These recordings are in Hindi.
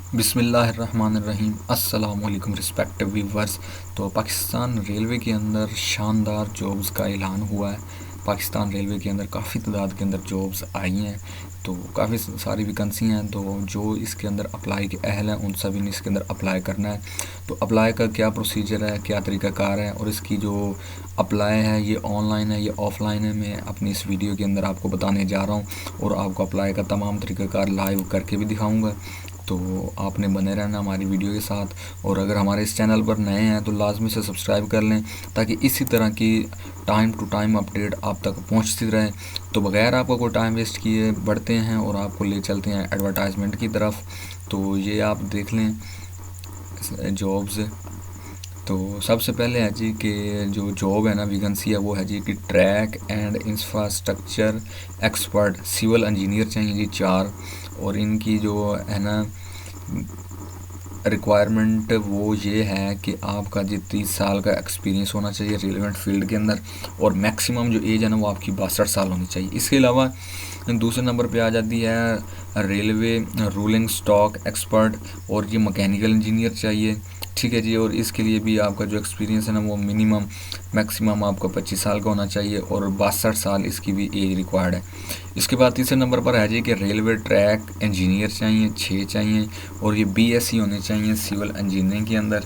बिस्मिल्लाहिर्रहमानिर्रहीम। अस्सलाम वालेकुम रिस्पेक्टिव व्यूवर्स। तो पाकिस्तान रेलवे के अंदर शानदार जॉब्स का ऐलान हुआ है। पाकिस्तान रेलवे के अंदर काफ़ी तादाद के अंदर जॉब्स आई हैं, तो काफ़ी सारी वैकेंसी हैं। तो जो इसके अंदर अप्लाई के अहल हैं उन सभी ने इसके अंदर अप्लाई करना है। तो अप्लाई का क्या प्रोसीजर है, क्या तरीक़ाकार है और इसकी जो अप्लाई है ये ऑनलाइन है या ऑफ़लाइन है, मैं अपनी इस वीडियो के अंदर आपको बताने जा रहा हूँ और आपको अप्लाई का तमाम तरीक़ाकार लाइव करके भी दिखाऊँगा। तो आपने बने रहना हमारी वीडियो के साथ, और अगर हमारे इस चैनल पर नए हैं तो लाजमी से सब्सक्राइब कर लें ताकि इसी तरह की टाइम टू टाइम अपडेट आप तक पहुंचती रहे। तो बगैर आपको कोई टाइम वेस्ट किए बढ़ते हैं और आपको ले चलते हैं एडवर्टाइजमेंट की तरफ। तो ये आप देख लें जॉब्स। तो सबसे पहले है जी कि जो जॉब है ना वैकेंसी है वो है जी कि track and infrastructure expert civil engineer चाहिए जी 4। और इनकी जो है ना रिक्वायरमेंट वो ये है कि आपका जी 30 साल का एक्सपीरियंस होना चाहिए रिलेवेंट फील्ड के अंदर, और मैक्सिमम जो एज है ना वो आपकी 62 साल होनी चाहिए। इसके अलावा दूसरे नंबर पे आ जाती है रेलवे रूलिंग स्टॉक एक्सपर्ट, और ये मैकेनिकल इंजीनियर चाहिए, ठीक है जी। और इसके लिए भी आपका जो एक्सपीरियंस है ना वो मिनिमम मैक्सिमम आपका 25 साल का होना चाहिए, और 62 साल इसकी भी एज रिक्वायर्ड है। इसके बाद तीसरे नंबर पर है जी कि रेलवे ट्रैक इंजीनियर चाहिए 6 चाहिए, और ये BSc होने चाहिए सिविल इंजीनियरिंग के अंदर,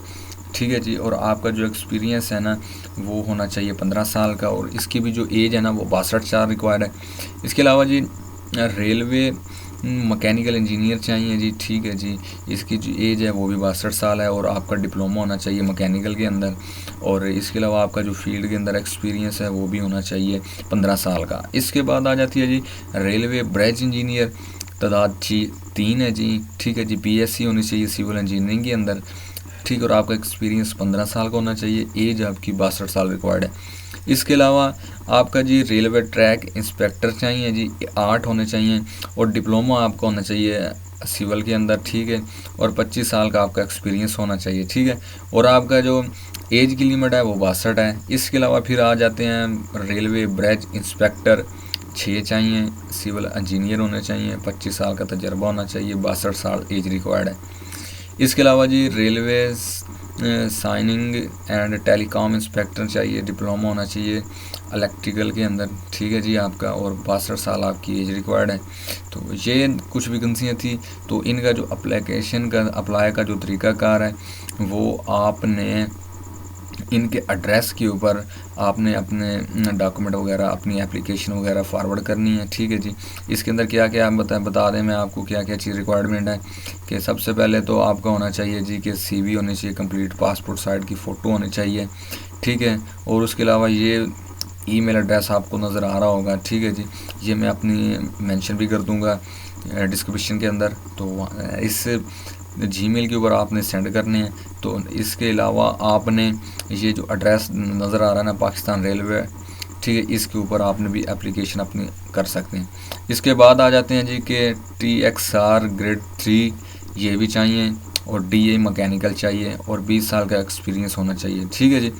ठीक है जी। और आपका जो एक्सपीरियंस है ना वो होना चाहिए 15 साल का, और इसकी भी जो एज है ना वो 62 साल रिक्वायर्ड है। इसके अलावा जी रेलवे मैकेनिकल इंजीनियर चाहिए जी, ठीक है जी। इसकी जो एज है वो भी 62 साल है, और आपका डिप्लोमा होना चाहिए मैकेनिकल के अंदर, और इसके अलावा आपका जो फील्ड के अंदर एक्सपीरियंस है वो भी होना चाहिए 15 साल का। इसके बाद आ जाती है जी रेलवे ब्रिज इंजीनियर, तादाद जी 3 है जी, ठीक है जी। BSc होनी चाहिए सिविल इंजीनियरिंग के अंदर, ठीक, और आपका एक्सपीरियंस 15 साल का होना चाहिए, एज आपकी 62 साल रिक्वायर्ड है। इसके अलावा आपका जी रेलवे ट्रैक इंस्पेक्टर चाहिए जी 8 होने चाहिए, और डिप्लोमा आपका होना चाहिए सिविल के अंदर, ठीक है, और 25 साल का आपका एक्सपीरियंस होना चाहिए, ठीक है। और आपका जो एज की लिमिट है वो 62 है। इसके अलावा फिर आ जाते हैं रेलवे ब्रिज इंस्पेक्टर 6 चाहिए, सिविल इंजीनियर होने चाहिए, 25 साल का तजर्बा होना चाहिए, 62 साल एज रिक्वायर्ड है। इसके अलावा जी railway signing and telecom inspector चाहिए, डिप्लोमा होना चाहिए इलेक्ट्रिकल के अंदर, ठीक है जी आपका, और 62 साल आपकी एज रिक्वायर्ड है। तो ये कुछ वैकेंसियाँ थी। तो इनका जो अप्लीकेशन का अप्लाई का जो तरीक़ाकार है वो आपने इनके एड्रेस के ऊपर आपने अपने डॉक्यूमेंट वगैरह अपनी एप्लीकेशन वगैरह फॉरवर्ड करनी है, ठीक है जी। इसके अंदर क्या क्या बता दें मैं आपको क्या क्या चीज़ रिक्वायरमेंट है कि सबसे पहले तो आपका होना चाहिए जी कि CV होनी चाहिए कंप्लीट, पासपोर्ट साइज की फ़ोटो होनी चाहिए, ठीक है। और उसके अलावा ये ईमेल एड्रेस आपको नज़र आ रहा होगा, ठीक है जी, ये मैं अपनी मेंशन भी कर दूंगा डिस्क्रिप्शन के अंदर। तो इस Gmail के ऊपर आपने सेंड करने हैं। तो इसके अलावा आपने ये जो एड्रेस नज़र आ रहा है ना पाकिस्तान रेलवे, ठीक है, इसके ऊपर आपने भी एप्लीकेशन अपनी कर सकते हैं। इसके बाद आ जाते हैं जी कि TXR ग्रेड 3 ये भी चाहिए, और DA मैकेनिकल चाहिए, और 20 साल का एक्सपीरियंस होना चाहिए, ठीक है जी।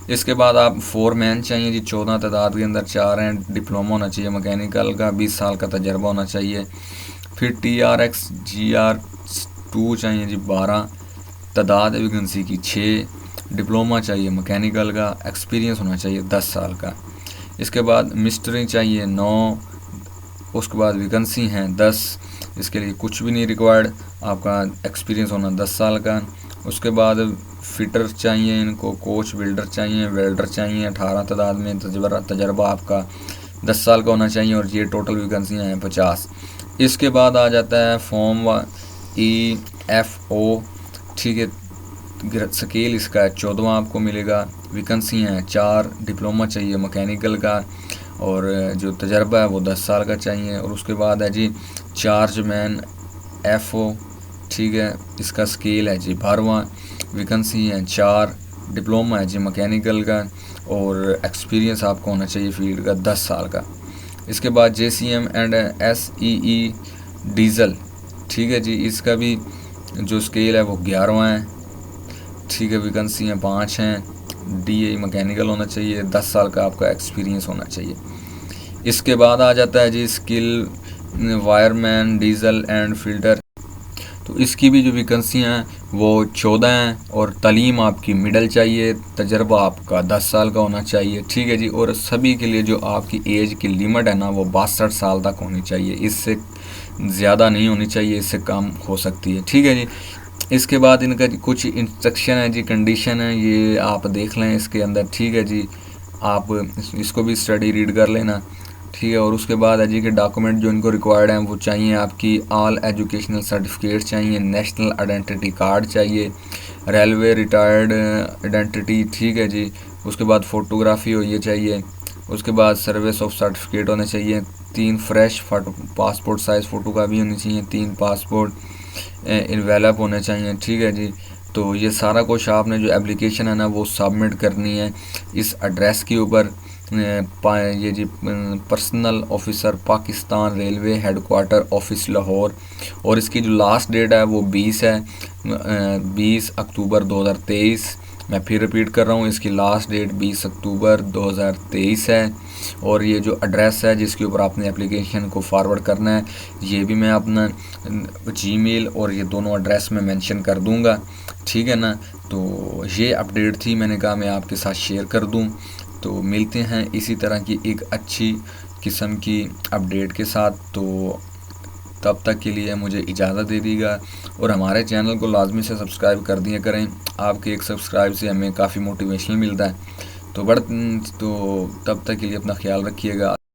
इसके बाद आप 4 मैन चाहिए जी 14 तादाद के अंदर 4 हैं, डिप्लोमा होना चाहिए मैकेनिकल का, 20 साल का तजर्बा होना चाहिए। फिर TRX GR2 चाहिए जी 12 तादाद वैकेंसी की 6, डिप्लोमा चाहिए मैकेनिकल का, एक्सपीरियंस होना चाहिए 10 साल का। इसके बाद मिस्त्री चाहिए 9, उसके बाद वैकेंसी हैं 10, इसके लिए कुछ भी नहीं रिक्वायर्ड, आपका एक्सपीरियंस होना 10 साल का। उसके बाद फिटर चाहिए इनको, कोच बिल्डर चाहिए, वेल्डर चाहिए 18 तादाद में, तजर्बा आपका 10 साल का होना चाहिए, और ये टोटल वैकेंसियाँ हैं 50। इसके बाद आ जाता है फॉर्म EFO, ठीक है, स्केल इसका 14वां आपको मिलेगा। वैकेंसी हैं 4, डिप्लोमा चाहिए मैकेनिकल का, और जो तजर्बा है वो 10 साल का चाहिए। और उसके बाद है जी चार्जमैन FO, ठीक है, इसका स्केल है जी 12वां, वैकेंसी हैं 4, डिप्लोमा है जी मैकेनिकल का, और एक्सपीरियंस आपको होना चाहिए फील्ड का 10 साल का। इसके बाद JCM एंड SEE डीज़ल, ठीक है जी, इसका भी जो स्केल है वो 11वां है, ठीक है, वैकेंसी हैं 5 हैं, DA मैकेनिकल होना चाहिए, 10 साल का आपका एक्सपीरियंस होना चाहिए। इसके बाद आ जाता है जी skill wireman diesel and filter, तो इसकी भी जो वैकेंसियाँ हैं वो 14 हैं और तालीम आपकी मिडल चाहिए, तजर्बा आपका 10 साल का होना चाहिए, ठीक है जी। और सभी के लिए जो आपकी एज की लिमिट है ना वो 62 साल तक होनी चाहिए, इससे ज़्यादा नहीं होनी चाहिए, इससे कम हो सकती है, ठीक है जी। इसके बाद इनका कुछ इंस्ट्रक्शन है जी, कंडीशन है, ये आप देख लें इसके अंदर, ठीक है जी। आप इसको भी स्टडी रीड कर लेना, ठीक है। और उसके बाद है जी कि डॉक्यूमेंट जो इनको रिक्वायर्ड हैं वो चाहिए आपकी ऑल एजुकेशनल सर्टिफिकेट चाहिए, नेशनल आइडेंटिटी कार्ड चाहिए, रेलवे रिटायर्ड आइडेंटिटी, ठीक है जी। उसके बाद फ़ोटोग्राफी हो ये चाहिए, उसके बाद सर्विस ऑफ सर्टिफिकेट होने चाहिए, 3 फ्रेश पासपोर्ट साइज़ फ़ोटो का भी होनी चाहिए, 3 पासपोर्ट इन्वेलप होने चाहिए, ठीक है जी। तो ये सारा कुछ आपने जो एप्लीकेशन है ना वो सबमिट करनी है इस एड्रेस के ऊपर, ये जी personal officer Pakistan railway headquarter office Lahore. और इसकी जो लास्ट डेट है वो 20 है, 20 अक्टूबर 2023। मैं फिर रिपीट कर रहा हूँ, इसकी लास्ट डेट 20 अक्टूबर 2023 है। और ये जो एड्रेस है जिसके ऊपर आपने एप्लीकेशन को फॉरवर्ड करना है ये भी मैं अपना जीमेल और ये दोनों एड्रेस में मेंशन कर दूंगा, ठीक है ना। तो ये अपडेट थी, मैंने कहा मैं आपके साथ शेयर कर दूं। तो मिलते हैं इसी तरह की एक अच्छी किस्म की अपडेट के साथ, तो तब तक के लिए मुझे इजाज़त दे दीजिएगा और हमारे चैनल को लाजमी से सब्सक्राइब कर दिया करें। आपके एक सब्सक्राइब से हमें काफ़ी मोटिवेशन मिलता है। तो तब तक के लिए अपना ख्याल रखिएगा।